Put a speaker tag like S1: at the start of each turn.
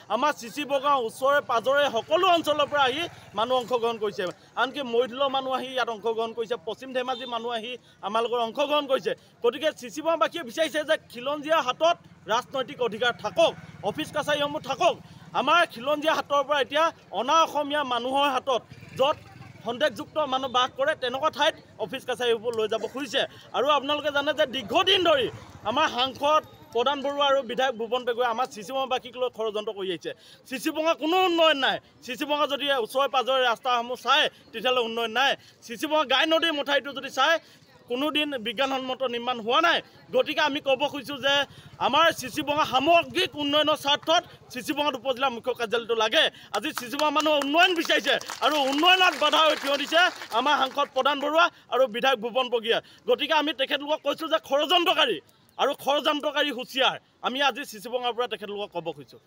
S1: আমাৰ চিচি বগাঁও ওচৰে পাজৰে সকলো অঞ্চলৰ পৰা আহি মানুহ অংশগ্ৰহণ কৰিছে আনকি মৰিধলৰ মানুহ আহি ইয়াত অংশগ্ৰহণ কৰিছে পশ্চিম ধেমাজি মানুহ আহি আমাৰ লগত অংশগ্ৰহণ কৰিছে গতিকে চিচি বগাঁওবাসীয়ে বিচাৰিছে যে খিলঞ্জীয়াৰ হাতত ৰাজনৈতিক অধিকাৰ থাকক অফিচ কাছাৰীসমূহ থাকক আমাৰ খিলঞ্জীয়া হাতৰ পৰা এতিয়া অনা অসমীয়া মানুহৰ হাতত য'ত সন্দেহযুক্ত মানুহ বাস কৰে তেনেকুৱা ঠাইত অফিচ কাছাৰীবোৰ লৈ যাব খুজিছে আৰু আপোনালোকে জানে যে দীৰ্ঘদিন ধৰি আমাৰ সাংসদ প্ৰধান বৰুৱা আৰু বিধায়ক ভূপন পেগুৱে আমাৰ চিচি বগাঁওবাসীক লৈ ষড়যন্ত্ৰ কৰি আহিছে চিচি বগাঁও কোনো উন্নয়ন নাই চিচি বগাঁও যদি ওচৰে পাজৰে ৰাস্তাসমূহ চায় তেতিয়াহ'লে উন্নয়ন নাই চিচি বগাঁও গাই নদীৰ মথাউৰিটো যদি চায় কোনোদিন বিজ্ঞানসন্মত নিৰ্মাণ হোৱা নাই গতিকে আমি ক'ব খুজিছোঁ যে আমাৰ চিচি বগাঁও সামগ্ৰিক উন্নয়নৰ স্বাৰ্থত চিচি বগাঁও উপজিলা মুখ্য কাৰ্যালয়টো লাগে আজি চিচি বগাঁও মানুহে উন্নয়ন বিচাৰিছে আৰু উন্নয়নত বাধা হৈ থিয় দিছে আমাৰ সাংসদ প্ৰধান বৰুৱা আৰু বিধায়ক ভূপন পেগুৱে গতিকে আমি তেখেতলোকক কৈছোঁ যে ষড়যন্ত্ৰকাৰী আৰু ষড়যন্ত্ৰকাৰী হুঁচিয়াৰ আমি আজি চিচি বগাঁওৰ পৰা তেখেতলোকক ক'ব খুজিছোঁ